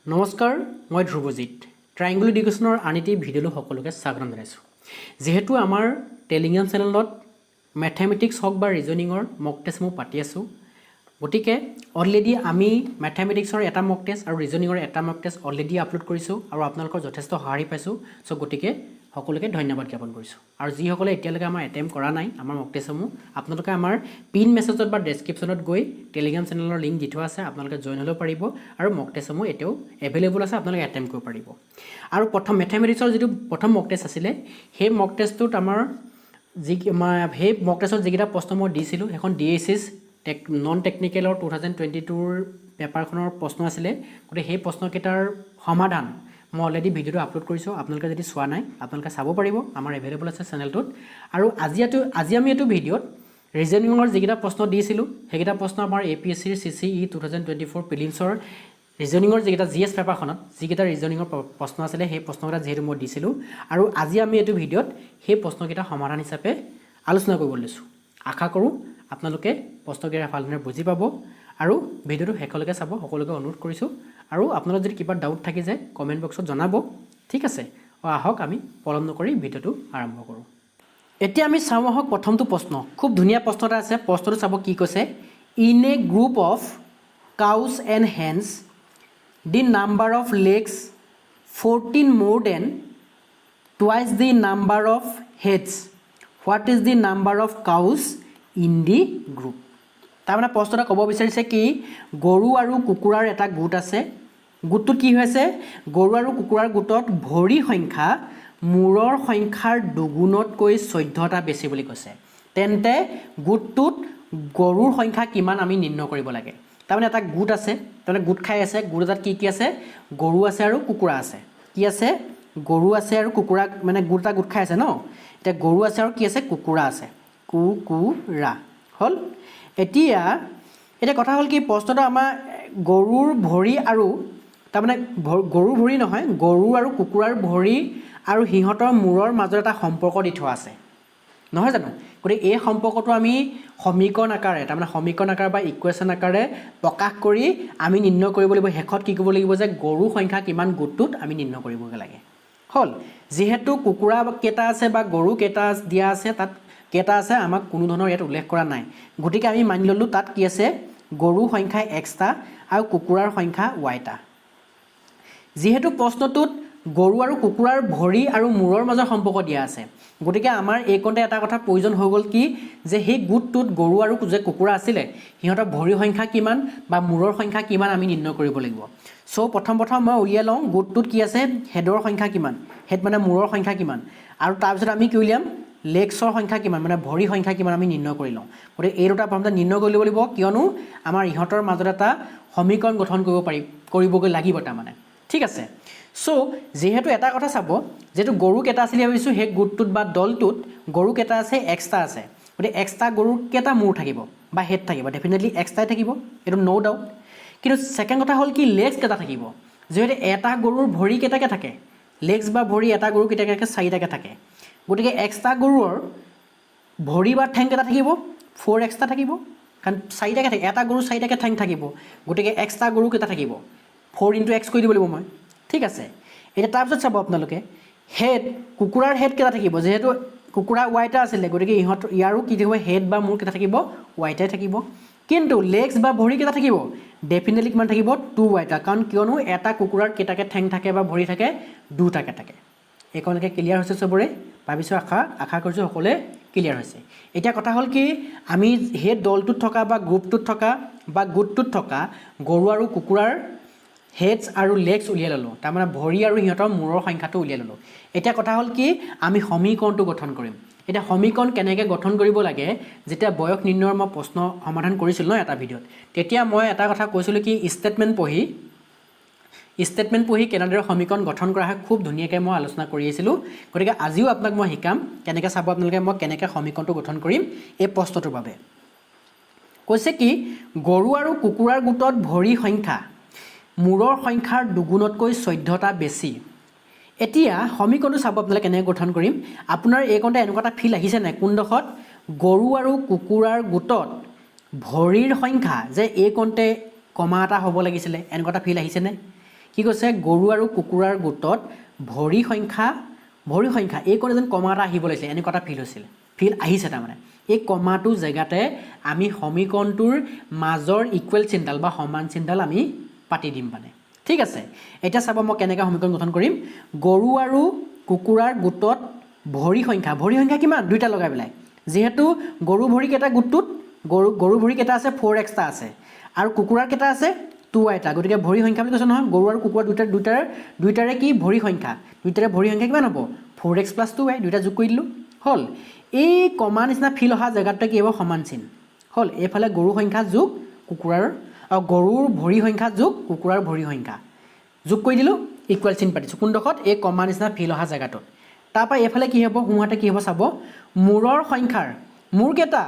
নমস্কাৰ মই ধ্ৰুৱজিত ট্ৰাইংগুল এডুকেশ্যনৰ আন এটি ভিডিঅ'লৈ সকলোকে স্বাগতম জনাইছোঁ যেহেতু আমাৰ টেলিগ্ৰাম চেনেলত মেথমেটিক্স হওক বা ৰিজনিঙৰ মক টেষ্টসমূহ পাতি আছোঁ গতিকে অলৰেডি আমি মেথমেটিক্সৰ এটা মক টেষ্ট আৰু ৰিজনিঙৰ এটা মক টেষ্ট অলৰেডি আপলোড কৰিছোঁ আৰু আপোনালোকৰ যথেষ্ট সঁহাৰি পাইছোঁ চ' গতিকে সকলোকে ধন্যবাদ জ্ঞাপন কৰিছোঁ আৰু যিসকলে এতিয়ালৈকে আমাৰ এটেম্প কৰা নাই আমাৰ মক টেষ্টসমূহ আপোনালোকে আমাৰ পিন মেছেজত বা ডেছক্ৰিপশ্যনত গৈ টেলিগ্ৰাম চেনেলৰ লিংক দি থোৱা আছে আপোনালোকে জইন হ'লেও পাৰিব আৰু মক টেষ্টসমূহ এতিয়াও এভেইলেবল আছে আপোনালোকে এটেম্প কৰিব পাৰিব আৰু প্ৰথম মেথমেটিক্সৰ যিটো প্ৰথম মক টেষ্ট আছিলে সেই মক টেষ্টটোত আমাৰ সেই মক টেষ্টত যিকেইটা প্ৰশ্ন মই দিছিলোঁ সেইখন DSS নন টেকনিকেলৰ 2022ৰ পেপাৰখনৰ প্ৰশ্ন আছিলে গতিকে সেই প্ৰশ্নকেইটাৰ সমাধান মই অলৰেডি ভিডিঅ'টো আপলোড কৰিছোঁ আপোনালোকে যদি চোৱা নাই আপোনালোকে চাব পাৰিব আমাৰ এভেইলেবল আছে চেনেলটোত আৰু আজি আমি এইটো ভিডিঅ'ত ৰিজনিঙৰ যিকেইটা প্ৰশ্ন দিছিলোঁ সেইকেইটা প্ৰশ্ন আমাৰ APSCৰ CCE 2024 প্ৰিলিমছৰ ৰিজনিঙৰ যিকেইটা GS পেপাৰখনত যিকেইটা ৰিজনিঙৰ প্ৰশ্ন আছিলে সেই প্ৰশ্নকেইটা যিহেতু মই দিছিলোঁ আৰু আজি আমি এইটো ভিডিঅ'ত সেই প্ৰশ্নকেইটা সমাধান হিচাপে আলোচনা কৰিব লৈছোঁ আশা কৰোঁ আপোনালোকে প্ৰশ্নকেইটা ভালদৰে বুজি পাব আৰু ভিডিঅ'টো শেষলৈকে চাব সকলোকে অনুৰোধ কৰিছোঁ আৰু আপোনালোকৰ যদি কিবা ডাউট থাকি যায় কমেণ্ট বক্সত জনাব ঠিক আছে আহক আমি পলম নকৰি ভিডিঅ'টো আৰম্ভ কৰোঁ এতিয়া আমি চাওঁ আহক প্ৰথমটো প্ৰশ্ন খুব ধুনীয়া প্ৰশ্ন এটা আছে প্ৰশ্নটো চাব কি কৈছে in a group of cows and hens the number of legs 14 more than twice the number of heads what is the number of cows in the group তাৰমানে প্ৰশ্নটা ক'ব বিচাৰিছে কি গৰু আৰু কুকুৰাৰ এটা গোট আছে গোটটোত কি হৈছে গৰু আৰু কুকুৰাৰ গোটত ভৰি সংখ্যা মূৰৰ সংখ্যাৰ দুগুণতকৈ 14টা বেছি বুলি কৈছে তেন্তে গোটটোত গৰুৰ সংখ্যা কিমান আমি নিৰ্ণয় কৰিব লাগে তাৰমানে এটা গোট আছে তাৰমানে গোট খাই আছে গোট এটাত কি আছে গৰু আছে আৰু কুকুৰা আছে কি আছে গৰু আছে আৰু কুকুৰা মানে গোট এটা গোট খাই আছে ন এতিয়া গৰু আছে আৰু কি আছে কুকুৰা আছে কুকুৰা হ'ল এতিয়া কথা হ'ল কি প্ৰশ্নটো আমাৰ গৰুৰ ভৰি আৰু তাৰমানে গৰুৰ ভৰি নহয় গৰু আৰু কুকুৰাৰ ভৰি আৰু সিহঁতৰ মূৰৰ মাজত এটা সম্পৰ্ক দি থোৱা আছে নহয় জানো গতিকে এই সম্পৰ্কটো আমি সমীকৰণ আকাৰে তাৰমানে সমীকৰণ আকাৰে বা ইকুৱেশ্যন আকাৰে প্ৰকাশ কৰি আমি নিৰ্ণয় কৰিব লাগিব শেষত কি কৰিব লাগিব যে গৰুৰ সংখ্যা কিমান গোটটোত আমি নিৰ্ণয় কৰিবগৈ লাগে হ'ল যিহেতু কুকুৰা কেইটা আছে বা গৰু কেইটা দিয়া আছে তাত কেইটা আছে আমাক কোনো ধৰণৰ ইয়াত উল্লেখ কৰা নাই গতিকে আমি মানি ল'লোঁ তাত কি আছে গৰুৰ সংখ্যা Xটা আৰু কুকুৰাৰ সংখ্যা Yটা যিহেতু প্ৰশ্নটোত গৰু আৰু কুকুৰাৰ ভৰি আৰু মূৰৰ মাজৰ সম্পৰ্ক দিয়া আছে গতিকে আমাৰ এইকণতে এটা কথা প্ৰয়োজন হৈ গ'ল কি যে সেই গোটটোত গৰু আৰু যে কুকুৰা আছিলে সিহঁতৰ ভৰিৰ সংখ্যা কিমান বা মূৰৰ সংখ্যা কিমান আমি নিৰ্ণয় কৰিব লাগিব চ' প্ৰথম মই উলিয়াই লওঁ গোটটোত কি আছে হেডৰ সংখ্যা কিমান হেড মানে মূৰৰ সংখ্যা কিমান আৰু তাৰপিছত আমি কি উলিয়াম লেগছৰ সংখ্যা কিমান মানে ভৰিৰ সংখ্যা কিমান আমি নিৰ্ণয় কৰি লওঁ গতিকে এই দুটা প্ৰথমতে নিৰ্ণয় কৰি ল'ব লাগিব কিয়নো আমাৰ ইহঁতৰ মাজত এটা সমীকৰণ গঠন কৰিবগৈ লাগিব তাৰমানে ঠিক আছে চ' যিহেতু এটা কথা চাব যিহেতু গৰু কেইটা আছিলে ভাবিছোঁ সেই গোটটোত বা দলটোত গৰু কেইটা আছে Xটা আছে গতিকে Xটা গৰুৰ কেইটা মূৰ থাকিব বা হেড থাকিব ডেফিনেটলি Xটাই থাকিব এইটো ন' ডাউট কিন্তু ছেকেণ্ড কথা হ'ল কি লেগছ কেইটা থাকিব যিহেতু এটা গৰুৰ ভৰি কেইটাকে থাকে লেগছ বা ভৰি এটা গৰু কেইটাকে 4টাকে থাকে গতিকে Xটা গৰুৰ ভৰি বা ঠেং কেইটা থাকিব 4Xটা থাকিব কাৰণ 4টাকে থাকে এটা গৰু 4টাকে ঠেং থাকিব গতিকে Xটা গৰু কেইটা থাকিব 4 × X কৰি দিব লাগিব মই ঠিক আছে এতিয়া তাৰপিছত চাব আপোনালোকে হেড কুকুৰাৰ হেড কেইটা থাকিব যিহেতু কুকুৰা Yটা আছিলে গতিকে ইয়াৰো কি থাকিব হেড বা মূৰ কেইটা থাকিব Yটাই থাকিব কিন্তু লেগছ বা ভৰি কেইটা থাকিব ডেফিনেটলি কিমান থাকিব 2Yটা কাৰণ কিয়নো এটা কুকুৰাৰ কেইটাকে ঠেং থাকে বা ভৰি থাকে দুটাকে থাকে এইকণলৈকে ক্লিয়াৰ হৈছে চবৰে ভাবিছোঁ আশা কৰিছোঁ সকলোৱে ক্লিয়াৰ হৈছে এতিয়া কথা হ'ল কি আমি সেই দলটোত থকা বা গ্ৰুপটোত থকা বা গোটটোত থকা গৰু আৰু কুকুৰাৰ হেডছ আৰু লেগছ উলিয়াই ল'লোঁ তাৰমানে ভৰি আৰু সিহঁতৰ মূৰৰ সংখ্যাটো উলিয়াই ল'লোঁ এতিয়া কথা হ'ল কি আমি সমীকৰণটো গঠন কৰিম এতিয়া সমীকৰণ কেনেকৈ গঠন কৰিব লাগে যেতিয়া বয়স নিৰ্ণয়ৰ মই প্ৰশ্ন সমাধান কৰিছিলোঁ ন এটা ভিডিঅ'ত তেতিয়া মই এটা কথা কৈছিলোঁ কি ষ্টেটমেণ্ট পঢ়ি কেনেদৰে সমীকৰণ গঠন কৰা হয় খুব ধুনীয়াকৈ মই আলোচনা কৰি আহিছিলোঁ গতিকে আজিও আপোনাক মই শিকাম কেনেকৈ চাব আপোনালোকে মই কেনেকৈ সমীকৰণটো গঠন কৰিম এই প্ৰশ্নটোৰ বাবে কৈছে কি গৰু আৰু কুকুৰাৰ গোটত ভৰি সংখ্যা মূৰৰ সংখ্যাৰ দুগুণতকৈ 14টা বেছি এতিয়া সমীকৰণটো চাব আপোনালোকে কেনেকৈ গঠন কৰিম আপোনাৰ এইকণতে এনেকুৱা এটা ফিল আহিছে নাই কোনডোখৰত গৰু আৰু কুকুৰাৰ গোটত ভৰিৰ সংখ্যা যে এইকণতে কমা এটা হ'ব লাগিছিলে এনেকুৱা এটা ফিল আহিছেনে কি কৈছে গৰু আৰু কুকুৰাৰ গোটত ভৰি সংখ্যা এই কোনে যেন কমা এটা আহিব লাগিছিলে এনেকুৱা এটা ফিল আহিছে তাৰমানে এই কমাটো জেগাতে আমি সমীকৰণটোৰ মাজৰ ইকুৱেল চিনডাল বা সমান চিনডাল আমি পাতি দিম মানে ঠিক আছে এতিয়া চাব মই কেনেকৈ সমীকৰণ গঠন কৰিম গৰু আৰু কুকুৰাৰ গোটত ভৰি সংখ্যা কিমান দুইটা লগাই পেলাই যেহেতু গৰু ভৰি কেইটা গোটটোত গৰু ভৰি কেইটা আছে 4x টা আছে আৰু কুকুৰাৰ কেইটা আছে 2y টা গতিকে ভৰি সংখ্যা বুলি কৈছে নহয় গৰু আৰু কুকুৰা দুইটাৰে কি ভৰি সংখ্যা কিমান হ'ব 4x + 2y দুইটা যোগ কৰি দিলোঁ হ'ল এই কমা নিচিনা ফিল অহা জেগাটোতে কি হ'ব সমান চিন হ'ল এইফালে গৰু সংখ্যা যোগ কুকুৰাৰ গৰুৰ ভৰি সংখ্যা যোগ কুকুৰাৰ ভৰি সংখ্যা যোগ কৰি দিলোঁ ইকুৱেল চিন পাতিছোঁ কোনডোখৰত এই কমা নিচিনা ফিল অহা জেগাটোত তাৰপৰা এইফালে কি হ'ব সোঁহাতে কি হ'ব চাব মূৰৰ সংখ্যাৰ মূৰ কেইটা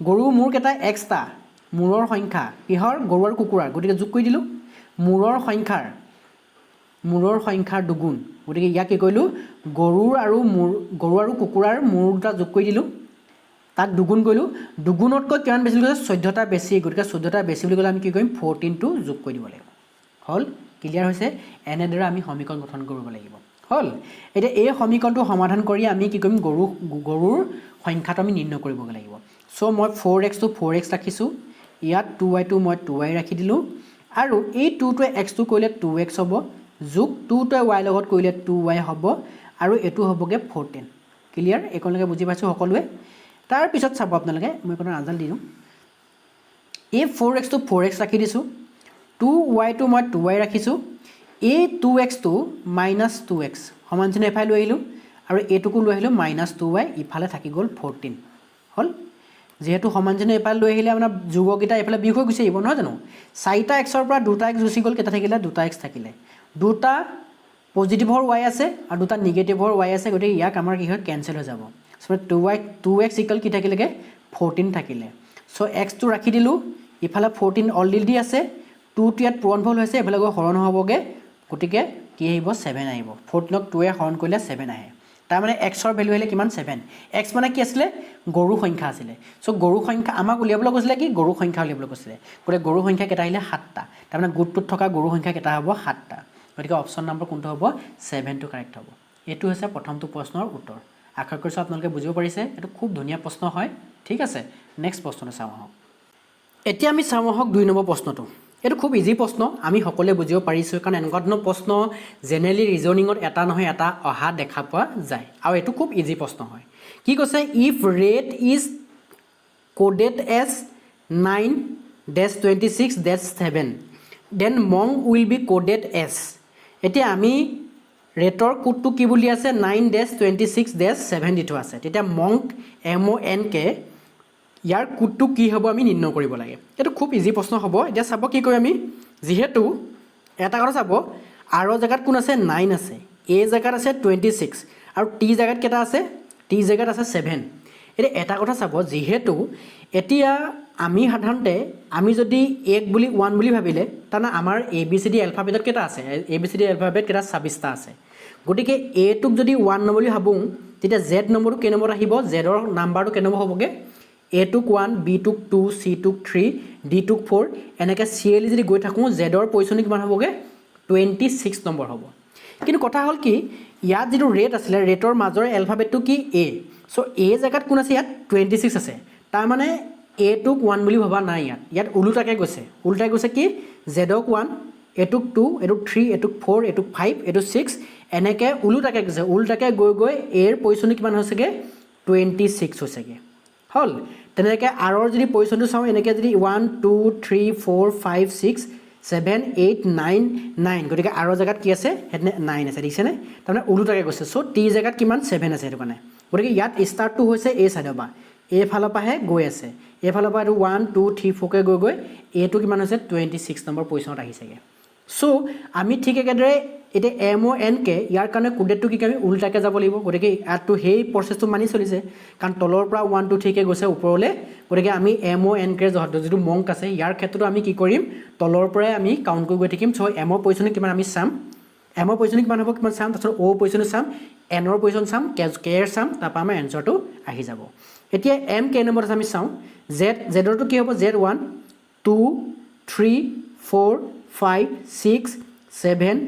গৰু মূৰ কেইটা x টা মূৰৰ সংখ্যা কিহৰ গৰু আৰু কুকুৰাৰ গতিকে যোগ কৰি দিলোঁ মূৰৰ সংখ্যাৰ দুগুণ গতিকে ইয়াক কি কৰিলোঁ গৰু আৰু কুকুৰাৰ মূৰ দুটা যোগ কৰি দিলোঁ তাক দুগুণ কৰিলোঁ দুগুণতকৈ কিমান বেছি বুলি কৈছে 14টা বেছি গতিকে 14টা বেছি বুলি ক'লে আমি কি কৰিম 14টো যোগ কৰি দিব লাগিব হ'ল ক্লিয়াৰ হৈছে এনেদৰে আমি সমীকৰণ গঠন কৰিব লাগিব হ'ল এতিয়া এই সমীকৰণটো সমাধান কৰি আমি কি কৰিম গৰুৰ সংখ্যাটো আমি নিৰ্ণয় কৰিবগৈ লাগিব চ' মই 4x টো 4x ৰাখিছোঁ ইয়াত 2y টো মই 2y ৰাখি দিলোঁ আৰু এই 2টোৱে x টো কৰিলে 2x হ'ব যোগ 2টোৱে y লগত কৰিলে 2y হ'ব আৰু এইটো হ'বগৈ 14 ক্লিয়াৰ এইকণলৈকে বুজি পাইছোঁ সকলোৱে তাৰপিছত চাব আপোনালোকে মই এইকণৰ আনজাল দি দিওঁ এই 4x টো 4x ৰাখি দিছোঁ 2y টো মই 2y ৰাখিছোঁ এই 2x টো -2x সমান চিন এফালে লৈ আহিলোঁ আৰু এইটোকো লৈ আহিলোঁ -2y ইফালে থাকি গ'ল 14 হ'ল যেহেতু সমান চিন এফালে লৈ আহিলে আপোনাৰ যুগকেইটা এইফালে বিয়োগ হৈ গুচি আহিব নহয় জানো 4টা x ৰ পৰা 2টা x গুচি গ'ল কেইটা থাকিলে 2টা x থাকিলে 2টা পজিটিভৰ y আছে আৰু 2টা নিগেটিভৰ y আছে গতিকে ইয়াক আমাৰ কি হয় কেনচেল হৈ যাব চ' 2x ইকুৱেল কি থাকিলেগৈ 14 থাকিলে চ' x টো ৰাখি দিলোঁ ইফালে 14 অলৰেডি আছে 2টো ইয়াত পূৰণফল হৈছে এইফালে গৈ হৰণ হ'বগৈ গতিকে কি আহিব 7 আহিব 14ক 2য়ে হৰণ কৰিলে 7 আহে তাৰমানে x ৰ ভেলু আহিলে কিমান 7 x মানে কি আছিলে গৰু সংখ্যা আছিলে চ' গৰু সংখ্যা আমাক উলিয়াবলৈ কৈছিলে কি গৰু সংখ্যা উলিয়াবলৈ কৈছিলে গতিকে গৰু সংখ্যা কেইটা আহিলে 7টা তাৰমানে গোটটোত থকা গৰু সংখ্যা কেইটা হ'ব 7টা গতিকে অপশ্যন নম্বৰ কোনটো হ'ব 7 টো কাৰেক্ট হ'ব এইটো হৈছে প্ৰথমটো প্ৰশ্নৰ উত্তৰ আশা কৰিছোঁ আপোনালোকে বুজিব পাৰিছে এইটো খুব ধুনীয়া প্ৰশ্ন হয় ঠিক আছে নেক্সট প্ৰশ্নটো চাওঁ আহক এতিয়া আমি চাওঁ আহক 2 নম্বৰ প্ৰশ্নটো এইটো খুব ইজি প্ৰশ্ন আমি সকলোৱে বুজিব পাৰিছোঁ কাৰণ এনেকুৱা ধৰণৰ প্ৰশ্ন জেনেৰেলি ৰিজনিঙত এটা নহয় এটা অহা দেখা পোৱা যায় আৰু এইটো খুব ইজি প্ৰশ্ন হয় কি কৈছে if rat is coded as 9-26-7 then mong will be coded as এতিয়া আমি ৰেটৰ কোডটো কি বুলি আছে 9-26-7 দি থোৱা আছে তেতিয়া মংক MONK ইয়াৰ কোডটো কি হ'ব আমি নিৰ্ণয় কৰিব লাগে এইটো খুব ইজি প্ৰশ্ন হ'ব এতিয়া চাব কি কৰিম আমি যেহেতু এটা কথা চাব আৰ জেগাত কোন আছে 9 আছে এ জেগাত আছে 26 আৰু টি জেগাত কেইটা আছে টি জেগাত আছে 7 এতিয়া এটা কথা চাব যেহেতু এতিয়া আমি সাধাৰণতে আমি যদি 1 বুলি 1 বুলি ভাবিলে তাৰমানে আমাৰ ABCD এলফাবেটত কেইটা আছে ABCD এলফাবেট কেইটা 26টা আছে গতিকে এ টোক যদি 1 নম্বৰ বুলি ভাবোঁ তেতিয়া জেড নম্বৰটো কেই নম্বৰ আহিব জেডৰ নাম্বাৰটো কেই নম্বৰ হ'বগৈ A টোক 1 B টোক 2 C টোক 3 D টোক 4 এনেকৈ চিৰিয়েলি যদি গৈ থাকোঁ জেডৰ পজিশ্যন কিমান হ'বগৈ 26 নম্বৰ হ'ব কিন্তু কথা হ'ল কি ইয়াত যিটো ৰেট আছিলে ৰেটৰ মাজৰ এলফাবেটটো কি A চ' A জেগাত কোন আছে ইয়াত 26 আছে তাৰমানে A টোক 1 বুলি ভবা নাই ইয়াত ওলোটাকৈ গৈছে কি জেডক 1 এটোক 2 এটোক 3 এটোক 4 এটোক 5 এটোক 6 এনেকৈ ওলোটাকৈ গৈছে ওলোটাকৈ গৈ এৰ পজিশ্যন কিমান হৈছেগৈ 26 হৈছেগৈ হ'ল তেনেকৈ আৰৰ যদি পজিশ্যনটো চাওঁ এনেকৈ যদি 1 2 3 4 5 6 7 8 9 9 গতিকে আৰৰ জেগাত কি আছে সেইদিনে 9 আছে দেখিছেনে তাৰমানে ওলোটাকৈ গৈছে চ' টি জেগাত কিমান 7 আছে সেইটো কাৰণে গতিকে ইয়াত ষ্টাৰ্টটো হৈছে এই ছাইডৰ পৰা এইফালৰ পৰাহে গৈ আছে এইফালৰ পৰা এইটো 1 2 3 4কৈ গৈ এইটো কিমান হৈছে 26 নম্বৰ পজিশ্যনত আহিছেগৈ চ' আমি ঠিক একেদৰে এতিয়া MONK ইয়াৰ কাৰণে কোডেডটো কি আমি উল্টাকৈ যাব লাগিব গতিকে ইয়াততো সেই প্ৰচেছটো মানি চলিছে কাৰণ তলৰ পৰা 1 2 3কৈ গৈছে ওপৰলৈ গতিকে আমি MONK যিটো মংক আছে ইয়াৰ ক্ষেত্ৰতো আমি কি কৰিম তলৰ পৰাই আমি কাউণ্ট কৰি গৈ থাকিম চ' এমৰ পজিশ্যন কিমান আমি চাম এমৰ পজিশ্যন কিমান হ'ব কিমান চাম তাৰপিছত অ' পজিশ্যনো চাম এনৰ পজিশ্যন চাম কেৰ চাম তাৰপৰা আমাৰ এনচাৰটো আহি যাব এতিয়া M কেই নম্বৰত আমি চাওঁ জেডৰটো কি হ'ব Z1 2 3 4 5 6 7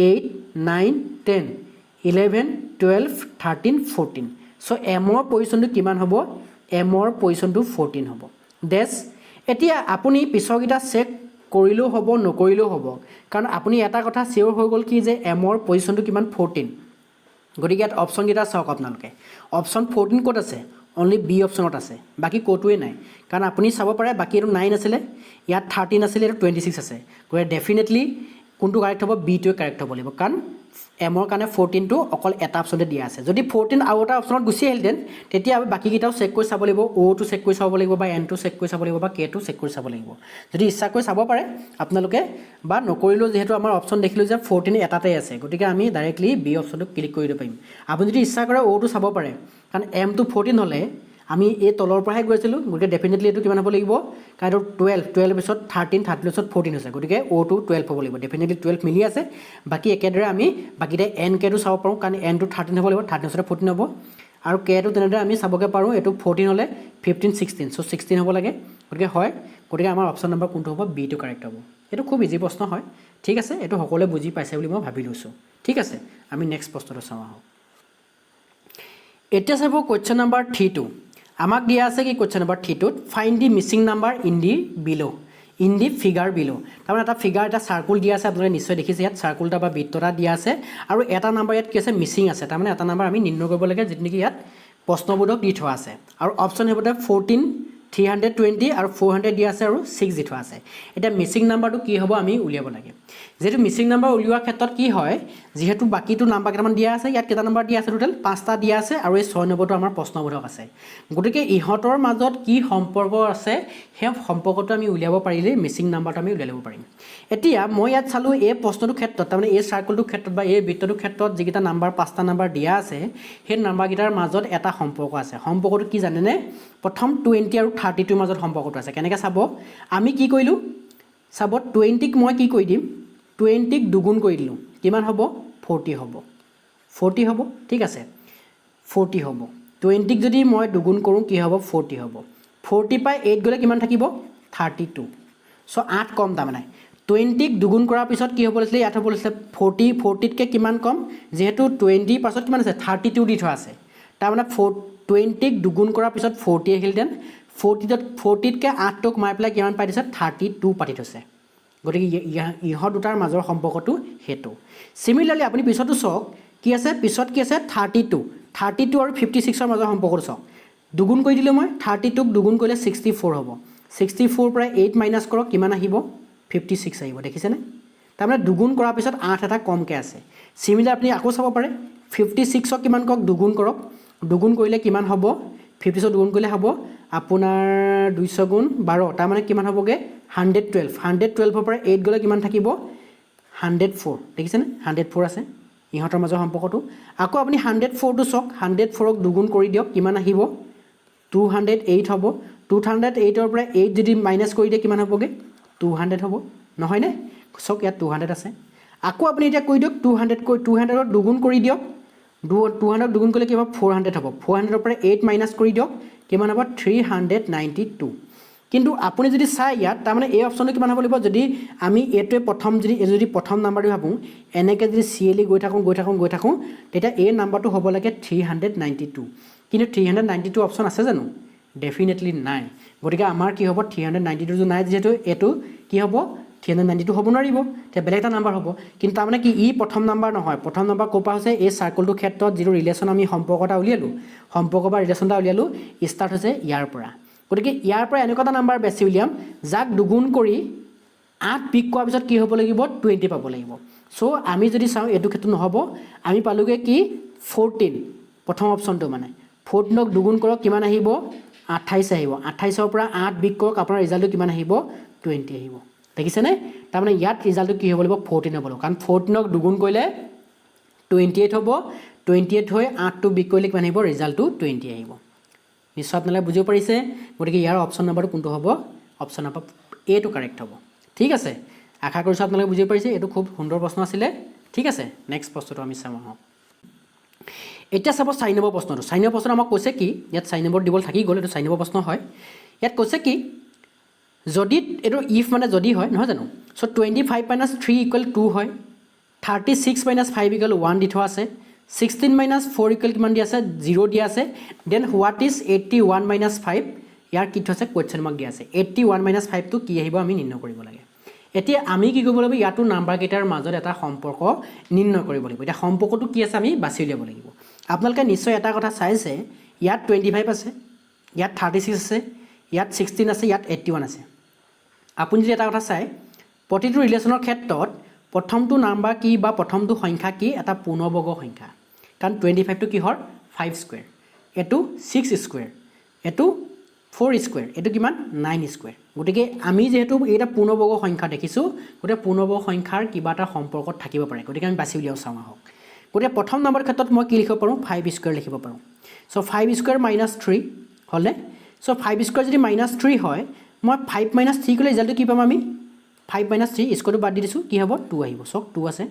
8 9 10 11 12 13 14 সো এমৰ পজিশ্যনটো কিমান হ'ব এমৰ পজিশ্যনটো 14 হ'ব দেছ এতিয়া আপুনি পিছৰকিটা চেক কৰিলেও হ'ব নকৰিলেও হ'ব কাৰণ আপুনি এটা কথা চিয়ৰ হৈ গ'ল কি যে এমৰ পজিশ্যনটো কিমান 14 গতিকে ইয়াত অপশ্যনকেইটা চাওক আপোনালোকে অপশ্যন 14 ক'ত আছে অনলি বি অপশ্যনত আছে বাকী ক'তোৱে নাই কাৰণ আপুনি চাব পাৰে বাকী এইটো 9 আছিলে ইয়াত 13 আছিলে এইটো 26 আছে গতিকে ডেফিনেটলি কোনটো কাৰেক্ট হ'ব বিটোৱে কাৰেক্ট হ'ব লাগিব কাৰণ এমৰ কাৰণে 14টো অকল এটা অপশ্যনতে দিয়া আছে যদি 14 আৰু এটা অপশ্যনত গুচি আহিলহেঁতেন তেতিয়া আমি বাকীকেইটাও চেক কৰি চাব লাগিব অ'টো চেক কৰি চাব লাগিব বা এনটো চেক কৰি চাব লাগিব বা কেটো চেক কৰি চাব লাগিব যদি ইচ্ছা কৰি চাব পাৰে আপোনালোকে বা নকৰিলেও যিহেতু আমাৰ অপশ্যন দেখিলোঁ যে 14 এটাতেই আছে গতিকে আমি ডাইৰেক্টলি বি অপশ্যনটো ক্লিক কৰি দিব পাৰিম আপুনি যদি ইচ্ছা কৰে অ'টো চাব পাৰে কাৰণ এমটো 14 হ'লে আমি এই তলৰ পৰাহে গৈছিলোঁ গতিকে ডেফিনেটলি এইটো কিমান হ'ব লাগিব কাৰণ এইটো 12 পিছত 13 পিছত 14 হৈছে গতিকে অ'টো 12 হ'ব লাগিব ডেফিনেটলি 12 মিলি আছে বাকী একেদৰে আমি বাকীতে এন কেটো চাব পাৰোঁ কাৰণ এনটো 13 হ'ব লাগিব 13 পিছত 14 হ'ব আৰু কেটো তেনেদৰে আমি চাবকৈ পাৰোঁ এইটো 14 হ'লে 15 16 চ' 16 হ'ব লাগে গতিকে হয় গতিকে আমাৰ অপশ্যন নম্বৰ কোনটো হ'ব বিটো কাৰেক্ট হ'ব এইটো খুব ইজি প্ৰশ্ন হয় ঠিক আছে এইটো সকলোৱে বুজি পাইছে বুলি মই ভাবি লৈছোঁ ঠিক আছে আমি নেক্সট প্ৰশ্নটো চাওঁ আহক এতিয়া চাব কুৱেশ্যন নম্বৰ 3 আমাক দিয়া আছে কি কুৱেশ্যন নম্বৰ 3টোত find the missing number in the below' in the figure below' তাৰমানে এটা ফিগাৰ এটা চাৰ্কুল দিয়া আছে আপোনালোকে নিশ্চয় দেখিছে ইয়াত চাৰ্কুল এটা বা বৃত্ত এটা দিয়া আছে আৰু এটা নাম্বাৰ ইয়াত কি আছে মিছিং আছে তাৰমানে এটা নাম্বাৰ আমি নিৰ্ণয় কৰিব লাগে যিটো নেকি ইয়াত প্ৰশ্নবোধক দি থোৱা আছে আৰু অপশ্যন হ'ব 14 320 আৰু 400 দিয়া আছে আৰু 6 দি থোৱা আছে এতিয়া মিছিং নাম্বাৰটো কি হ'ব আমি উলিয়াব লাগে যেহেতু মিছিং নাম্বাৰ উলিওৱাৰ ক্ষেত্ৰত কি হয় যিহেতু বাকীটো নাম্বাৰ কেইটামান দিয়া আছে ইয়াত কেইটা নাম্বাৰ দিয়া আছে টোটেল 5টা দিয়া আছে আৰু এই 6 নম্বৰটো আমাৰ প্ৰশ্নবোধক আছে গতিকে ইহঁতৰ মাজত কি সম্পৰ্ক আছে সেই সম্পৰ্কটো আমি উলিয়াব পাৰিলে মিছিং নাম্বাৰটো আমি উলিয়াই ল'ব পাৰিম এতিয়া মই ইয়াত চালোঁ এই প্ৰশ্নটোৰ ক্ষেত্ৰত তাৰমানে এই চাৰ্কুলটোৰ ক্ষেত্ৰত বা এই বৃত্তটোৰ ক্ষেত্ৰত যিকেইটা নাম্বাৰ 5টা নাম্বাৰ দিয়া আছে সেই নাম্বাৰকেইটাৰ মাজত এটা সম্পৰ্ক আছে সম্পৰ্কটো কি জানেনে প্ৰথম 20 আৰু 30টোৰ মাজত সম্পৰ্কটো আছে কেনেকৈ চাব আমি কি কৰিলোঁ চাব 20ক মই কি কৰি দিম 20ক দুগুণ কৰি দিলোঁ কিমান হ'ব 40 হ'ব 40 হ'ব ঠিক আছে 40 হ'ব 20ক যদি মই দুগুণ কৰোঁ কি হ'ব 40 হ'ব 40 পাই 8 গ'লে কিমান থাকিব 32 চ' 8 কম তাৰমানে 20ক দুগুণ কৰাৰ পিছত কি হ'ব লাগিছিলে ইয়াত হ'ব লাগিছিলে 40তকৈ কিমান কম যিহেতু 20 পাছত কিমান আছে 32 দি থোৱা আছে তাৰমানে 20ক দুগুণ কৰাৰ পিছত 40 আহিলহেঁতেন 40তকৈ 8টোক মাৰি পেলাই কিমান পাই দিছে 32 পাতি থৈছে গতিকে ইহঁত দুটাৰ মাজৰ সম্পৰ্কটো সেইটো চিমিলাৰলি আপুনি পিছতো চাওক কি আছে পিছত কি আছে 32 আৰু 56ৰ মাজৰ সম্পৰ্কটো চাওক দুগুণ কৰি দিলোঁ মই 32ক দুগুণ কৰিলে 64 হ'ব 64 পৰা 8 মাইনাছ কৰক কিমান আহিব 56 আহিব দেখিছেনে তাৰমানে দুগুণ কৰাৰ পিছত 8 এটা কমকৈ আছে চিমিলাৰ আপুনি আকৌ চাব পাৰে 56ক কিমান কৰক দুগুণ কৰক দুগুণ কৰিলে কিমান হ'ব 56 দুগুণ কৰিলে হ'ব আপোনাৰ 200 গুণ 12 তাৰমানে কিমান হ'বগৈ 112 পৰা 8 গ'লে কিমান থাকিব 104 দেখিছেনে 104 আছে ইহঁতৰ মাজৰ সম্পৰ্কটো আকৌ আপুনি 104টো চাওক 104ক দুগুণ কৰি দিয়ক কিমান আহিব 208 হ'ব 208ৰ পৰা 8 যদি মাইনাছ কৰি দিয়ে কিমান হ'বগৈ 200 হ'ব নহয়নে চাওক ইয়াত 200 আছে আকৌ আপুনি এতিয়া কৰি দিয়ক 200ক দুগুণ কৰি দিয়ক 200ক দুগুণ কৰিলে কি হ'ব 400 হ'ব 400ৰ পৰা 8 মাইনাছ কৰি দিয়ক কিমান হ'ব 392 কিন্তু আপুনি যদি চাই ইয়াত তাৰমানে এই অপশ্যনটো কিমান হ'ব লাগিব যদি আমি এইটোৱে প্ৰথম নাম্বাৰটো ভাবোঁ এনেকৈ যদি চিএলি গৈ থাকোঁ তেতিয়া এই নাম্বাৰটো হ'ব লাগে 392 কিন্তু 392 অপশ্যন আছে জানো ডেফিনেটলি নাই গতিকে আমাৰ কি হ'ব 392 নাই যিহেতু এইটো কি হ'ব 392 হ'ব নোৱাৰিব তেতিয়া বেলেগ এটা নাম্বাৰ হ'ব কিন্তু তাৰমানে কি ই প্ৰথম নাম্বাৰ নহয় প্ৰথম নাম্বাৰ ক'ৰ পৰা হৈছে এই চাৰ্কুলটোৰ ক্ষেত্ৰত যিটো ৰিলেশ্যন আমি সম্পৰ্ক এটা উলিয়ালোঁ সম্পৰ্ক বা ৰিলেশ্যন এটা উলিয়ালোঁ ষ্টাৰ্ট হৈছে ইয়াৰ পৰা গতিকে ইয়াৰ পৰা এনেকুৱা এটা নাম্বাৰ বেছি উলিয়াম যাক দুগুণ কৰি 8 পিক কৰাৰ পিছত কি হ'ব লাগিব 20 পাব লাগিব চ' আমি যদি চাওঁ এইটো ক্ষেত্ৰত নহ'ব আমি পালোগৈ কি 14 প্ৰথম অপশ্যনটো মানে 14ক দুগুণ কৰক কিমান আহিব 28 আহিব 28ৰ পৰা 8 বিক কৰক আপোনাৰ ৰিজাল্টটো কিমান আহিব 20 আহিব দেখিছেনে তাৰমানে ইয়াত ৰিজাল্টটো কি হ'ব লাগিব 14 হ'ব কাৰণ 14ক দুগুণ কৰিলে 28 হ'ব 28 হৈ 8টো বিক কৰিলে কিমান আহিব ৰিজাল্টটো 20 আহিব নিশ্চয় আপোনালোকে বুজিব পাৰিছে গতিকে ইয়াৰ অপশ্যন নম্বৰটো কোনটো হ'ব অপশ্যন নম্বৰ এটো কাৰেক্ট হ'ব ঠিক আছে আশা কৰিছোঁ আপোনালোকে বুজিব পাৰিছে এইটো খুব সুন্দৰ প্ৰশ্ন আছিলে ঠিক আছে নেক্সট প্ৰশ্নটো আমি চাওঁ আহক এতিয়া চাব 4 নম্বৰ প্ৰশ্নটো 4 নম্বৰ প্ৰশ্ন আমাক কৈছে কি ইয়াত 4 নম্বৰ দিবলৈ থাকি গ'ল এইটো 4 নম্বৰ প্ৰশ্ন হয় ইয়াত কৈছে কি যদি এইটো ইফ মানে যদি হয় নহয় জানো চ' 25 - 3 = 2 হয় 36 মাইনাছ 5 ইকুৱেল 1 দি থোৱা আছে 16 মাইনাছ 4 ইকুৱেল কিমান দিয়া আছে 0 দিয়া আছে দেন হোৱাট ইজ 81 মাইনাছ 5 ইয়াৰ কি থৈছে কুৱেশ্যন মাৰ্ক দিয়া আছে 81 মাইনাছ 5 টো কি আহিব আমি নিৰ্ণয় কৰিব লাগে এতিয়া আমি কি কৰিব লাগিব ইয়াতো নাম্বাৰ কেইটাৰ মাজত এটা সম্পৰ্ক নিৰ্ণয় কৰিব লাগিব এতিয়া সম্পৰ্কটো কি আছে আমি বাছি উলিয়াব লাগিব আপোনালোকে নিশ্চয় এটা কথা চাইছে ইয়াত 25 আছে ইয়াত 36 আছে ইয়াত 16 আছে ইয়াত 81 আছে আপুনি যদি এটা কথা চাই প্ৰতিটো ৰিলেশ্যনৰ ক্ষেত্ৰত প্ৰথমটো নাম্বাৰ কি বা প্ৰথমটো সংখ্যা কি এটা পূৰ্ণবৰ্গ সংখ্যা কাৰণ 25 টো কিহৰ 5 স্কয়াৰ এটো 6 স্কয়াৰ এটো 4 স্কয়াৰ এটো কিমান 9 স্কয়াৰ গতিকে আমি যেহেতু এটা পূৰ্ণবৰ্গ সংখ্যা দেখিছো গতিকে পূৰ্ণবৰ্গ সংখ্যাৰ কিবা এটা সম্পৰ্ক থাকিব পাৰে গতিকে আমি বাছি উলিয়াও চাওঁ আহক গতিকে প্ৰথম নম্বৰ ক্ষেত্ৰত মই কি লিখিব পাৰোঁ 5 স্কয়াৰ লিখিব পাৰোঁ সো 5 স্কয়াৰ মাইনাছ 3 হলে সো 5 স্কয়াৰ যদি মাইনাছ 3 হয় মই 5 মাইনাছ 3 কলে ৰিজাল্টটো কি পাম আমি 5 মাইনাছ 3 স্কয়াৰটো বাদ দি দিছোঁ কি হ'ব 2 আহিব সক 2 আছে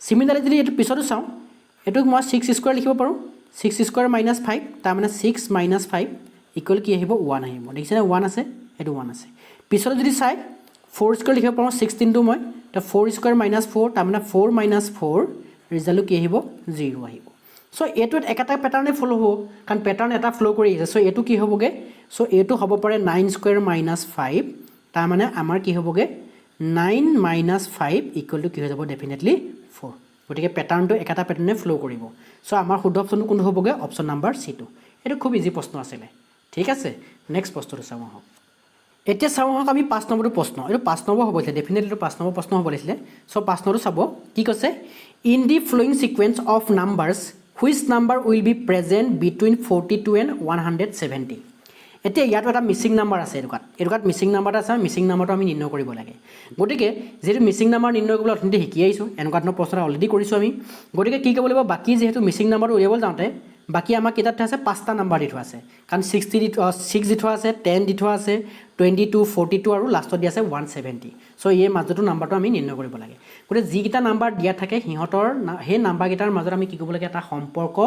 সিমিলাৰলি যদি এটো পিছতো চাওঁ এটো মই 6 স্কয়াৰ লিখিব পাৰোঁ 6 স্কয়াৰ মাইনাছ 5 তাৰ মানে 6 মাইনাছ 5 ইকুৱেল কি আহিব 1 আহিব দেখিছেনে 1 আছে এটো 1 আছে পিছতো যদি চাই 4 স্কয়াৰ লিখিব পাৰোঁ 16 টো মই তা 4 স্কয়াৰ মাইনাছ 4 তাৰ মানে 4 মাইনাছ 4 ৰিজাল্টটো কি আহিব 0 আহিব সো এটো একাটা প্যাটাৰ্নে ফলো হ'ব কাৰণ প্যাটাৰ্ন এটা ফলো কৰি আছে সো এটো কি হ'বগে সো এটো হ'ব পাৰে 9 স্কয়াৰ মাইনাছ 5 তাৰ মানে আমাৰ কি হ'বগে 9 মাইনাছ 5 ইকুৱেল টু কি হৈ যাব ডেফিনেটলি 4 গতিকে প্যাটাৰ্নটো একাটা প্যাটাৰ্নে ফলো কৰিব সো আমাৰ শুদ্ধ অপচনটো কোনটো হ'বগে অপচন নাম্বাৰ সি টু এটো খুব ইজি প্ৰশ্ন আছিল ঠিক আছে নেক্সট প্ৰশ্নটো চাওঁ আহক এতিয়া চাওঁ আহক আমি 5 নম্বৰটো প্ৰশ্ন এটো 5 নম্বৰ হ'ব ডেফিনেটলি 5 নম্বৰ প্ৰশ্ন হ'ব লাগিছিলে সো 5 নম্বৰটো চাব কি কৈছে in the flowing sequence of numbers which number will be present between 42 and 170 এতিয়া ইয়াত এটা মিসিং নাম্বাৰ আছে এটুকাত মিসিং নাম্বাৰ আছে মিসিং নাম্বাৰটো আমি নিৰ্ণয় কৰিব লাগে গতিকে যেহেতু মিসিং নাম্বাৰ নিৰ্ণয় কৰিবলৈ অথনিতে শিকি আহিছো এনেকুৱা ধৰণৰ প্ৰশ্ন অলৰেডি কৰিছো আমি গতিকে কি কৰিব লাগিব বাকি যেহেতু মিসিং নাম্বাৰটো উলিয়াবলৈ যাওঁতে বাকি আমাৰ কিতাত আছে 5টা নাম্বাৰ দি থোৱা আছে কাৰণ 6 দি থোৱা আছে 10 দি থোৱা আছে 22 42 আৰু লাষ্টত দি আছে 170 সো এই মাজটো নাম্বাৰটো আমি নিৰ্ণয় কৰিব লাগে গতিকে যিকিটা নাম্বাৰ দিয়া থাকে হিহঁতৰ হে নাম্বাৰ কিটাৰ মাজত আমি কি কৰিব লাগে এটা সম্পৰ্ক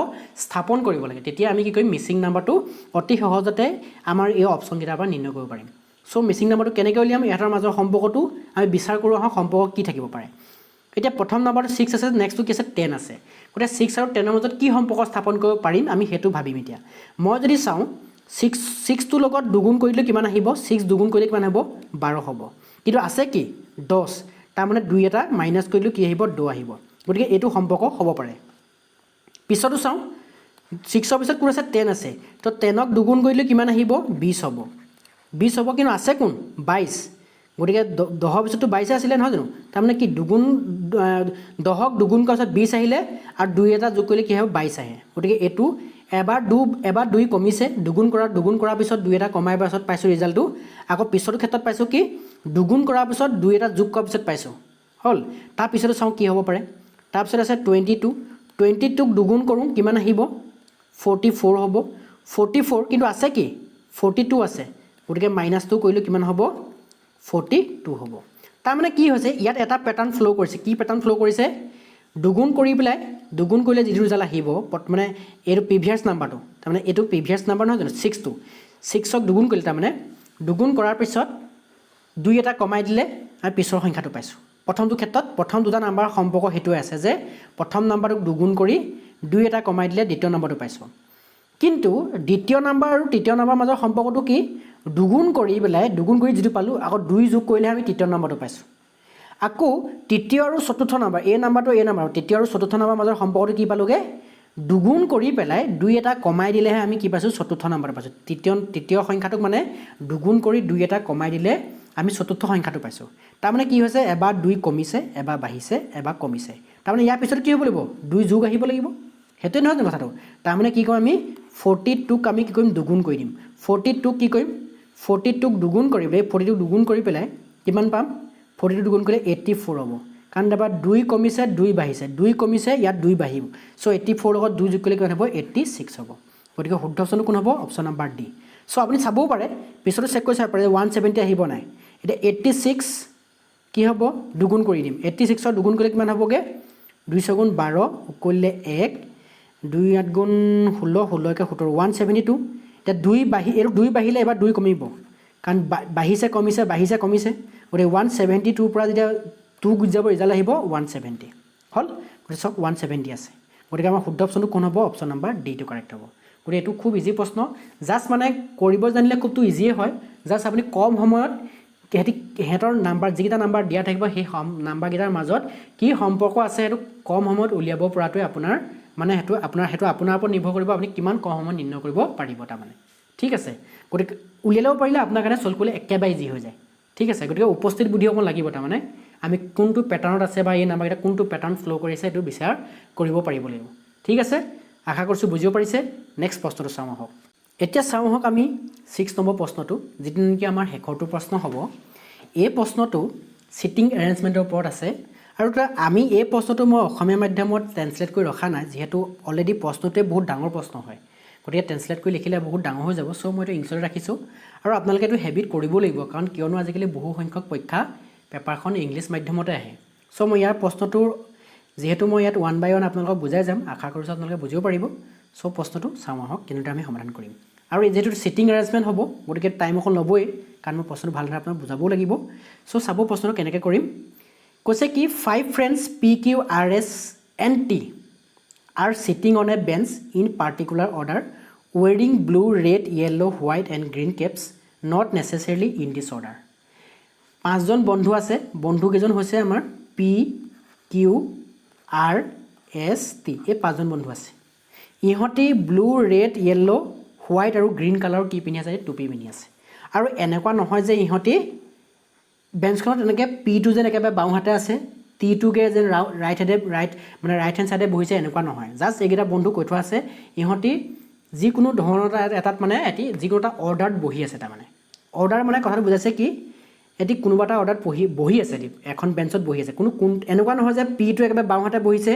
স্থাপন কৰিব লাগে তেতিয়া আমি কি কৰিম মিসিং নাম্বাৰটো অতি সহজতে আমাৰ এই অপচন কিটাৰ পৰা নিৰ্ণয় কৰিব পাৰিম সো মিসিং নাম্বাৰটো কেনেকৈ উলিয়াম ইয়াৰ মাজৰ সম্পৰ্কটো আমি বিচাৰ কৰোঁ আহক সম্পৰ্ক কি থাকিব পাৰে এতিয়া প্ৰথম নাম্বাৰটো 6 আছে নেক্সটটো কি আছে 10 আছে গতিকে 6 আৰু 10 ৰ মাজত কি সম্পৰ্ক স্থাপন কৰিব পাৰিম আমি হেতু ভাবিম এতিয়া মই যদি চাওঁ 6 টো লগত দুগুণ কৰিলে কিমান আহিব 6 দুগুণ কৰিলে কিমান হ'ব 12 হ'ব কিন্তু আছে কি 10 তাৰ মানে 2 এটা মাইনাস কৰিলে কি আহিব 2 আহিব গতিকে এটো সম্পৰ্ক হ'ব পাৰে পিছতো চাওঁ 6 ৰ পিছত কোন আছে 10 আছে তো 10 ক দুগুণ কৰিলে কিমান আহিব 20 হ'ব 20 হ'ব কিন্তু আছে কোন 22 গতিকে 10 ৰ পিছতো 22 আছিল নহয় জানো তাৰ মানে কি দুগুণ 10 ক দুগুণ কৰাৰ পিছত 20 আহিলে আৰু 2 এটা যোগ কৰিলে কি হ'ব 22 আহে গতিকে এটো এবাৰ 2 কমিছে দুগুণ কৰাৰ পিছত 2 এটা কমাই পাছত পাইছো ৰিজাল্টটো আকৌ পিছৰ ক্ষেত্ৰত পাইছো কি দুগুণ কৰাৰ পিছত 2 এটা যোগ কৰাৰ পিছত পাইছো হল তাৰ পিছতো চাওঁ কি হ'ব পাৰে তাৰ পিছত আছে 22 ক দুগুণ কৰোঁ কিমান আহিব 44 হ'ব 44 কিন্তু আছে কি 42 আছে গতিকে -2 কৰিলে কিমান হ'ব 42 হ'ব তাৰ মানে কি হৈছে ইয়াত এটা প্যাটাৰ্ন ফ্লো কৰিছে কি প্যাটাৰ্ন ফ্লো কৰিছে দুগুণ কৰি পেলাই দুগুণ কৰিলে যি ৰিজাল্ট আহিব মানে এৰ প্ৰিভিয়াস নাম্বাৰটো তাৰ মানে এটো প্ৰিভিয়াস নাম্বাৰ নহয় জানো 6 টো 6 ক দুগুণ কৰিলে তাৰ মানে দুগুণ কৰাৰ পিছত 2 এটা কমাই দিলে আমি পিছৰ সংখ্যাটো পাইছো প্ৰথমটো ক্ষেত্ৰত প্ৰথম দুটা নাম্বাৰ সম্পৰ্ক হেতুৱে আছে যে প্ৰথম নাম্বাৰটো দুগুণ কৰি 2 এটা কমাই দিলে দ্বিতীয় নাম্বাৰটো পাইছো কিন্তু দ্বিতীয় নাম্বাৰ আৰু তৃতীয় নাম্বাৰৰ মাজৰ সম্পৰ্কটো কি দুগুণ কৰি যিটো পালো আকৌ 2 যোগ কৰিলে আমি তৃতীয় নাম্বাৰটো পাইছো আকৌ তৃতীয় আৰু চতুৰ্থ নাম্বাৰ এই নাম্বাৰটো এই নাম্বাৰ তৃতীয় আৰু চতুৰ্থ নাম্বাৰৰ মাজৰ সম্পৰ্কটো কি পালোগে দুগুণ কৰি পেলাই 2 এটা কমাই দিলেহে আমি কি পাইছো চতুৰ্থ নাম্বাৰ পাইছো তৃতীয় সংখ্যাটোক মানে দুগুণ কৰি 2 এটা কমাই দিলে আমি চতুৰ্থ সংখ্যাটো পাইছো তাৰ মানে কি হৈছে এবাৰ 2 কমিছে এবাৰ বাঢ়িছে এবাৰ কমিছে তাৰ মানে ইয়াৰ পিছত কি হ'ব লাগিব 2 যোগ আহিব লাগিব হেতু নহয় কথাটো তাৰ মানে কি কৰিম আমি 42 ক আমি কি কৰিম দুগুণ কৰি দিম 42 কি কৰিম 42 ক দুগুণ কৰি পেলাই 42 দুগুণ কৰি পেলাই কিমান পাম 42 দুগুণ কৰিলে 84 হ'ব কাৰণ এবাৰ 2 কমিছে 2 বাঢ়িছে 2 কমিছে ইয়াত 2 বাঢ়িব সো 84 লগত 2 যোগ কৰিলে কিমান হ'ব 86 হ'ব গতিকে শুদ্ধ অপচন কোন হ'ব অপচন নাম্বাৰ ডি সো আপুনি চাবও পাৰে পিছতো চেক কৰি চাব পাৰে 170 আহিব নাই এটা 86 কি হ'ব দুগুণ কৰি দিম 86 ৰ দুগুণ কৰিলে কিমান হ'বগে 2 গুণ 12 কৰিলে 1 2 8 গুণ 16 16 কে 17 172 এটা 2 বাঢ়িলে এবাৰ 2 কমিব কাৰণ বাঢ়িছে কমিছে গতিকে 172 পৰা যেতিয়া 2 গুণ যাব ৰিজাল্ট আহিব 170 হল গতিকে চাওক 170 আছে গতিকে আমাৰ শুদ্ধ অপশ্যনটো কোন হ'ব অপশ্যন নাম্বাৰ ডিটো কাৰেক্ট হ'ব গতিকে এইটো খুব ইজি প্ৰশ্ন জাষ্ট মানে কৰিব জানিলে খুবটো ইজিয়ে হয় জাষ্ট আপুনি কম সময়ত সিহঁতৰ নাম্বাৰ যিকেইটা নাম্বাৰ দিয়া থাকিব সেই নাম্বাৰকেইটাৰ মাজত কি সম্পৰ্ক আছে সেইটো কম সময়ত উলিয়াব পৰাটোৱে আপোনাৰ মানে সেইটো আপোনাৰ ওপৰত নিৰ্ভৰ কৰিব আপুনি কিমান কম সময়ত নিৰ্ণয় কৰিব পাৰিব তাৰমানে ঠিক আছে গতিকে উলিয়াই ল'ব পাৰিলে আপোনাৰ কাৰণে চল্ভ কৰিলে একেবাৰে ইজি হৈ যায় ঠিক আছে গতিকে উপস্থিত বুদ্ধি অকণ লাগিব তাৰমানে আমি কোনটো পেটাৰ্ণত আছে বা এই নাম্বাৰকেইটা কোনটো পেটাৰ্ণ ফ্ল' কৰিছে সেইটো বিচাৰ কৰিব পাৰিব লাগিব ঠিক আছে আশা কৰিছোঁ বুজিব পাৰিছে নেক্সট প্ৰশ্নটো চাওঁ আহক এতিয়া চাওঁ আহক আমি 6 নম্বৰ প্ৰশ্নটো যিটো নেকি আমাৰ শেষৰটো প্ৰশ্ন হ'ব এই প্ৰশ্নটো চিটিং এৰেঞ্জমেণ্টৰ ওপৰত আছে আৰু আমি এই প্ৰশ্নটো মই অসমীয়া মাধ্যমত ট্ৰেন্সলেট কৰি ৰখা নাই যিহেতু অলৰেডি প্ৰশ্নটোৱে বহুত ডাঙৰ প্ৰশ্ন হয় গতিকে ট্ৰেন্সলেট কৰি লিখিলে বহুত ডাঙৰ হৈ যাব চ' মই এইটো ইংলিছত ৰাখিছোঁ আৰু আপোনালোকে এইটো হেবিট কৰিব লাগিব কাৰণ কিয়নো আজিকালি বহু সংখ্যক পৰীক্ষা পেপাৰখন ইংলিছ মাধ্যমতে আহে চ' মই ইয়াৰ প্ৰশ্নটোৰ যিহেতু মই ইয়াত 1 by 1 আপোনালোকক বুজাই যাম আশা কৰিছোঁ আপোনালোকে বুজিব পাৰিব চ' প্ৰশ্নটো চাওঁ আহক কেনেদৰে আমি সমাধান কৰিম আৰু যিহেতু চিটিং এৰেঞ্জমেণ্ট হ'ব গতিকে টাইম অকণ ল'বই কাৰণ মই প্ৰশ্নটো ভালদৰে আপোনাক বুজাবও লাগিব চ' চাব প্ৰশ্নটো কেনেকৈ কৰিম কৈছে কি 5 friends PQRS and T are sitting on a bench in particular order wearing blue, red, yellow, white and green caps not necessarily in this order 5 জন বন্ধু আছে বন্ধুকেইজন হৈছে আমাৰ PQRS T এই 5 জন বন্ধু আছে ইহঁতি ব্লু ৰেড য়েল্লো হোৱাইট আৰু green কালাৰৰ কি পিন্ধি আছে টুপি পিন্ধি আছে আৰু এনেকুৱা নহয় যে ইহঁতি বেঞ্চখনত এনেকৈ পিটো যেন একেবাৰে বাওঁহাতে আছে টিটোকে যেন ৰাইট হেণ্ড চাইডে বহিছে এনেকুৱা নহয় জাষ্ট এইকেইটা বন্ধু কৈ থোৱা আছে ইহঁতি যিকোনো ধৰণৰ এটাত মানে যিকোনো এটা অৰ্ডাৰত বহি আছে তাৰমানে অৰ্ডাৰ মানে কথাটো বুজাইছে কি এটি কোনোবা এটা অৰ্ডাৰত বহি আছে এখন বেঞ্চত বহি আছে এনেকুৱা নহয় যে পিটো একেবাৰে বাওঁহাতে বহিছে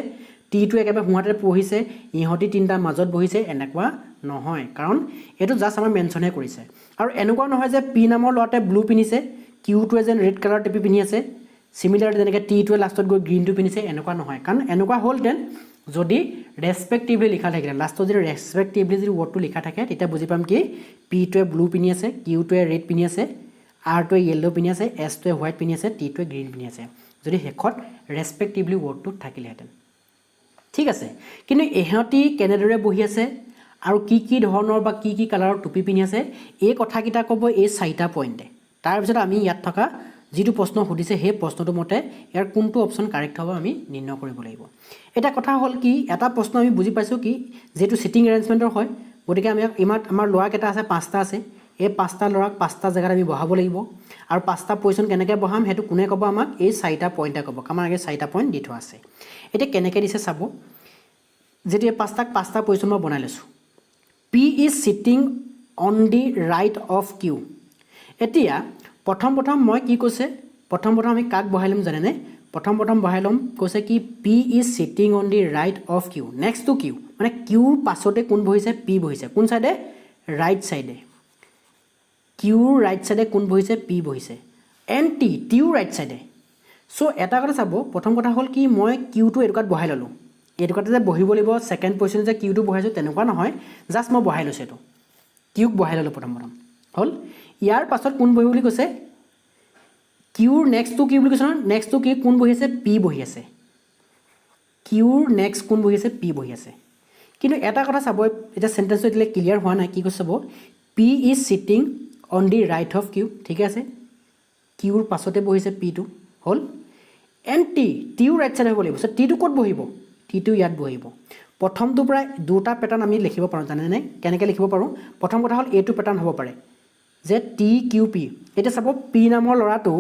টিটো একেবাৰে সোঁহাতে বহিছে ইহঁতি তিনিটাৰ মাজত বহিছে এনেকুৱা নহয় কাৰণ এইটো জাষ্ট আমাৰ মেনশ্যনহে কৰিছে আৰু এনেকুৱা নহয় যে পি নামৰ ল'ৰাটোৱে ব্লু পিন্ধিছে কিউটোৱে যেন ৰেড কালাৰ টিপি পিন্ধি আছে চিমিলাৰ যেনেকৈ টিটোৱে লাষ্টত গৈ গ্ৰীণটো পিন্ধিছে এনেকুৱা নহয় কাৰণ এনেকুৱা হ'লহেঁতেন যদি ৰেচপেক্টিভলি লিখা থাকিলে লাষ্টত যদি ৰেচপেক্টিভলি যদি ৱৰ্ডটো লিখা থাকে তেতিয়া বুজি পাম কি পিটোৱে ব্লু পিন্ধি আছে কিউটোৱে ৰেড পিন্ধি আছে আৰটোৱে য়েল্ল' পিন্ধি আছে এছটোৱে হোৱাইট পিন্ধি আছে টিটোৱে গ্ৰীণ পিন্ধি আছে যদি শেষত ৰেচপেক্টিভলি ৱৰ্ডটো থাকিলেহেঁতেন ঠিক আছে কিন্তু ইহঁতি কেনেদৰে বহি আছে আৰু কি ধৰণৰ বা কি কালাৰৰ টুপি পিন্ধি আছে এই কথাকেইটা ক'ব এই 4টা পইণ্টে তাৰপিছত আমি ইয়াত থকা যিটো প্ৰশ্ন সুধিছে সেই প্ৰশ্নটো মতে ইয়াৰ কোনটো অপশ্যন কাৰেক্ট হ'ব আমি নিৰ্ণয় কৰিব লাগিব এটা কথা হ'ল কি এটা প্ৰশ্ন আমি বুজি পাইছোঁ কি যিহেতু চিটিং এৰেঞ্জমেণ্টৰ হয় গতিকে আমি আমাৰ ল'ৰাকেইটা আছে 5টা আছে এই 5টা ল'ৰাক 5টা জেগাত আমি বহাব লাগিব আৰু 5টা পজিশ্যন কেনেকৈ বহাম সেইটো কোনে ক'ব আমাক এই 4টা পইণ্টে ক'ব আমাৰ আগে 4টা পইণ্ট দি থোৱা আছে এতিয়া কেনেকৈ দিছে চাব যেতিয়া 5টা পজিশ্যন মই বনাই লৈছোঁ P is sitting on the right of Q এতিয়া প্ৰথম মই কি কৈছে প্ৰথম আমি কাক বহাই ল'ম জানেনে প্ৰথম বহাই ল'ম কৈছে কি P is sitting on the right of Q next to Q মানে কিউৰ পাছতে কোন বহিছে পি বহিছে কোন চাইডে ৰাইট চাইডে কিউৰ ৰাইট চাইডে কোন বহিছে পি বহিছে এণ্ড টিৰ ৰাইট চাইডে চ' এটা কথা চাব প্ৰথম কথা হ'ল কি মই কিউটো এটুকুৰাত বহাই ল'লোঁ এটুকুৰাতে যে বহিব লাগিব ছেকেণ্ড পজিশ্যনত যে কিউটো বহাইছোঁ তেনেকুৱা নহয় জাষ্ট মই বহাই লৈছোঁ এইটো কিউক বহাই ল'লোঁ প্ৰথম হ'ল ইয়াৰ পাছত কোন বহিব বুলি কৈছে কিউৰ নেক্সট টু কিউ বুলি কৈছে নহয় নেক্সট টু কিউ কোন বহি আছে পি বহি আছে কিউৰ নেক্সট কোন বহি আছে পি বহি আছে কিন্তু এটা কথা চাব এতিয়া চেণ্টেঞ্চটো এতিয়ালৈ ক্লিয়াৰ হোৱা নাই কি কৈছে চাব P is sitting on the right of Q ঠিকে আছে কিউৰ পাছতে বহিছে পিটো হ'ল এণ্ড টিও ৰাইট চাইড হ'ব লাগিব চ' টিটো ক'ত বহিব টিটো ইয়াত বহিব প্ৰথমটোৰ পৰা দুটা পেটাৰ্ণ আমি লিখিব পাৰোঁ জানেনে কেনেকৈ লিখিব পাৰোঁ প্ৰথম কথা হ'ল এইটো পেটাৰ্ণ হ'ব পাৰে যে টি কিউ পি এতিয়া চাব পি নামৰ ল'ৰাটো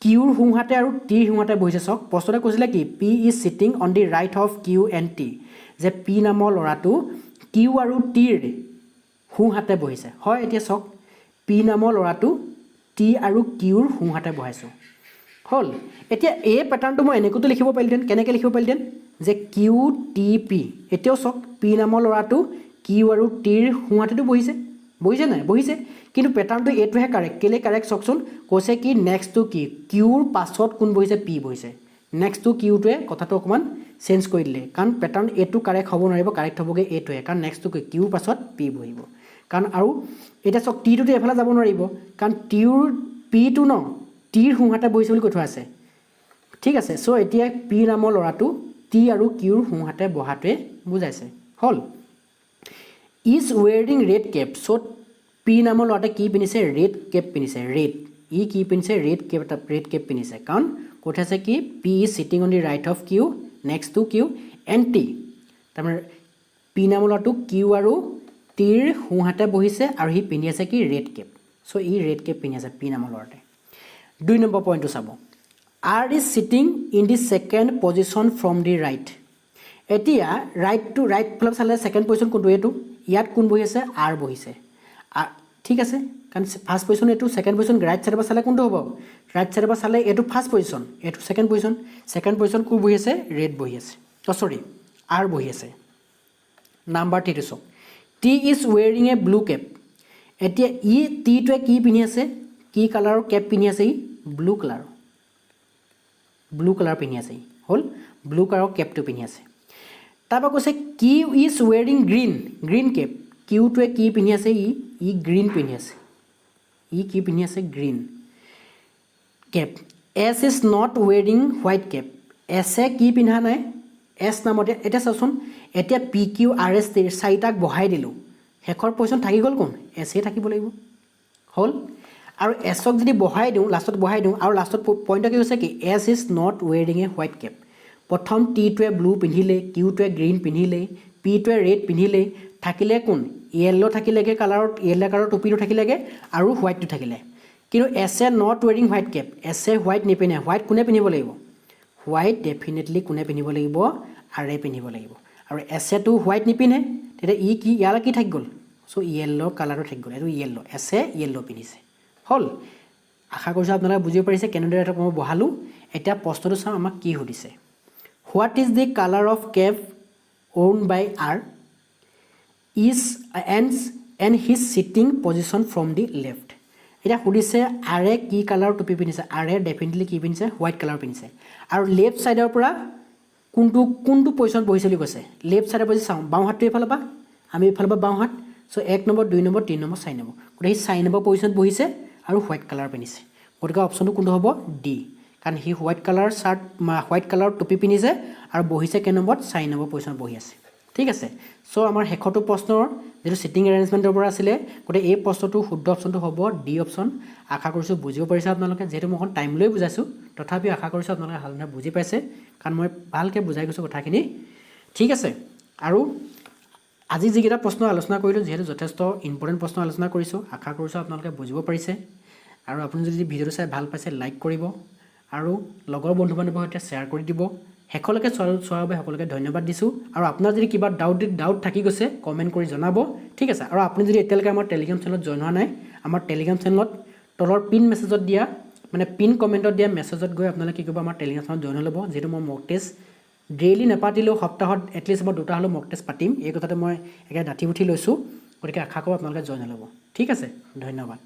কিউৰ সোঁহাতে আৰু টিৰ সোঁহাতে বহিছে চাওক প্ৰশ্নতে কৈছিলে কি P is sitting on the right of Q and T যে পি নামৰ ল'ৰাটো কিউ আৰু টিৰ সোঁহাতে বহিছে হয় এতিয়া চাওক পি নামৰ ল'ৰাটো টি আৰু কিউৰ সোঁহাতে বহাইছোঁ হ'ল এতিয়া এই পেটাৰ্ণটো মই এনেকৈতো লিখিব পাৰিলোঁহেঁতেন কেনেকৈ লিখিব পাৰিলোঁহেঁতেন যে কিউ টি পি এতিয়াও চাওক পি নামৰ ল'ৰাটো কিউ আৰু টিৰ সোঁহাতেতো বহিছে নাই বহিছে কিন্তু পেটাৰ্ণটো এইটোহে কাৰেক্ট কেলৈ কাৰেক্ট চাওকচোন কৈছে কি নেক্সট টু কি কিউৰ পাছত কোন বহিছে পি বহিছে নেক্সট টু কিউটোৱে কথাটো অকণমান চেঞ্জ কৰি দিলে কাৰণ পেটাৰ্ণ এইটো কাৰেক্ট হ'ব নোৱাৰিব কাৰেক্ট হ'বগৈ এইটোৱে কাৰণ নেক্সট টু কি কিউৰ পাছত পি বহিব কাৰণ আৰু এতিয়া চাওক টিটোতো এফালে যাব নোৱাৰিব কাৰণ টিৰ পিটো ন টিৰ সোঁহাতে বহিছে বুলি কৈ থোৱা আছে ঠিক আছে সো এতিয়া পি নামৰ ল'ৰাটো টি আৰু কিউৰ সোঁহাতে বহাটোৱে বুজাইছে হ'ল ইজ ৱেৰিং ৰেড কেপ চ' পি নামৰ ল'ৰাটোৱে কি পিন্ধিছে ৰেড কেপ পিন্ধিছে ৰেড ই কি পিন্ধিছে ৰেড কেপ পিন্ধিছে কাৰণ কৈ আছে কি P is sitting on the right of Q next to Q and T তাৰমানে পি নামৰ ল'ৰাটো কিউ আৰু টিৰ সোঁহাতে বহিছে আৰু সি পিন্ধি আছে কি ৰেড কেপ চ' ই ৰেড কেপ পিন্ধি আছে পি নামৰ ল'ৰাটোৱে 2 নম্বৰ পইণ্টটো চাব R is cheating in the second position from the right এতিয়া ৰাইট ফালে চালে ছেকেণ্ড পজিশ্যন কোনটো এইটো ইয়াত কোন বহি আছে আৰ বহিছে ঠিক আছে কাৰণ ফাৰ্ষ্ট পজিশ্যন এইটো ছেকেণ্ড পজিশ্যন ৰাইট ছাইডৰ পৰা চালে কোনটো হ'ব ৰাইট ছাইডৰ পৰা চালে এইটো ফাৰ্ষ্ট পজিশ্যন এইটো ছেকেণ্ড পজিশ্যন কোন বহি আছে ৰেড বহি আছে চৰি আৰ বহি আছে নাম্বাৰ 3 চাওক T is wearing a blue cap এতিয়া ই টিটোৱে কি পিন্ধি আছে কি কালাৰৰ কেপ পিন্ধি আছে ই ব্লু কালাৰ পিন্ধি আছে হ'ল ব্লু কালাৰৰ কেপটো পিন্ধি আছে তাৰপৰা কৈছে Q is wearing green cap কিউটোৱে কি পিন্ধি আছে ই গ্ৰীণ পিন্ধি আছে ই কি পিন্ধি আছে green cap S is not wearing white cap এছে কি পিন্ধা নাই এছ নামতে এতিয়া চাওকচোন এতিয়া পি কিউ আৰ এছ চাৰিটাক বহাই দিলোঁ শেষৰ পজিশ্যন থাকি গ'ল কোন এছে থাকিব লাগিব হ'ল আৰু এছক যদি বহাই দিওঁ লাষ্টত বহাই দিওঁ আৰু লাষ্টত পইণ্টটো কি হৈছে কি S is not wearing a white cap প্ৰথম টিটোৱে ব্লু পিন্ধিলে কিউটোৱে গ্ৰীণ পিন্ধিলে পিটোৱে ৰেড পিন্ধিলে থাকিলে কোন য়েল্ল' থাকিলেগৈ য়েল্ল' কালাৰৰ টুপিটো থাকিলেগৈ আৰু হোৱাইটটো থাকিলে কিন্তু এছে নট ৱেৰিং হোৱাইট কেপ এছে হোৱাইট নিপিন্ধে হোৱাইট কোনে পিন্ধিব লাগিব হোৱাইট ডেফিনেটলি কোনে পিন্ধিব লাগিব আৰে পিন্ধিব লাগিব আৰু এছেটো হোৱাইট নিপিন্ধে তেতিয়া ই কি ইয়াৰ কি থাকি গ'ল চ' য়েল্ল' কালাৰটো থাকি গ'ল এইটো য়েল্ল' এছে য়েল্ল' পিন্ধিছে হ'ল আশা কৰিছোঁ আপোনালোকে বুজিব পাৰিছে কেনেদৰে এটা মই বহালোঁ এতিয়া প্ৰশ্নটো চাওঁ আমাক কি সুধিছে what is the colour of cap worn by R is and his sitting position from the left এতিয়া সুধিছে আৰে কি কালাৰৰ টুপি পিন্ধিছে আৰে ডেফিনেটলি কি পিন্ধিছে হোৱাইট কালাৰ পিন্ধিছে আৰু লেফ্ট ছাইডৰ পৰা কোনটো পজিশ্যনত বহিছে বুলি কৈছে লেফ্ট ছাইডৰ পৰা চাওঁ বাওঁ হাতটো এইফালৰ পৰা আমি এইফালৰ পৰা বাওঁ হাত চ' 1 নম্বৰ 2 নম্বৰ 3 নম্বৰ 4 নম্বৰ গতিকে সি 4 নম্বৰ পজিশ্যনত বহিছে আৰু হোৱাইট কালাৰ পিন্ধিছে গতিকে অপশ্যনটো কোনটো হ'ব ডি কাৰণ সি হোৱাইট কালাৰ টুপি পিন্ধিছে আৰু বহিছে কেই নম্বৰত 4 নম্বৰ পজিশ্যনত বহি আছে ঠিক আছে চ' আমাৰ শেষৰটো প্ৰশ্নৰ যিটো চিটিং এৰেঞ্জমেণ্টৰ পৰা আছিলে গতিকে এই প্ৰশ্নটো শুদ্ধ অপশ্যনটো হ'ব ডি অপশ্যন আশা কৰিছোঁ বুজিব পাৰিছে আপোনালোকে যিহেতু মই অকণ টাইম লৈ বুজাইছোঁ তথাপিও আশা কৰিছোঁ আপোনালোকে ভালদৰে বুজি পাইছে কাৰণ মই ভালকৈ বুজাই গৈছোঁ কথাখিনি ঠিক আছে আৰু আজি যিকেইটা প্ৰশ্ন আলোচনা কৰিলোঁ যিহেতু যথেষ্ট ইম্পৰ্টেণ্ট প্ৰশ্ন আলোচনা কৰিছোঁ আশা কৰিছোঁ আপোনালোকে বুজিব পাৰিছে আৰু আপুনি যদি ভিডিঅ'টো চাই ভাল পাইছে লাইক কৰিব আৰু লগৰ বন্ধু বান্ধৱৰ সৈতে শ্বেয়াৰ কৰি দিব শেষলৈকে চোৱাৰ বাবে সকলোকে ধন্যবাদ দিছোঁ আৰু আপোনাৰ যদি কিবা ডাউট থাকি গৈছে কমেণ্ট কৰি জনাব ঠিক আছে আৰু আপুনি যদি এতিয়ালৈকে আমাৰ টেলিগ্ৰাম চেনেলত জইন হোৱা নাই আমাৰ টেলিগ্ৰাম চেনেলত তলৰ পিন কমেণ্টত দিয়া মেছেজত গৈ আপোনালোকে কি কৰিব আমাৰ টেলিগ্ৰাম চেনেলত জইন হৈ ল'ব যিহেতু মই মক টেষ্ট ডেইলি নাপাতিলেও সপ্তাহত এটলিষ্ট মই 2টা হ'লেও মক টেষ্ট পাতিম এই কথাটো মই একেবাৰে ডাঠি উঠি লৈছোঁ গতিকে আশা কৰোঁ আপোনালোকে জইন হৈ ল'ব ঠিক আছে ধন্যবাদ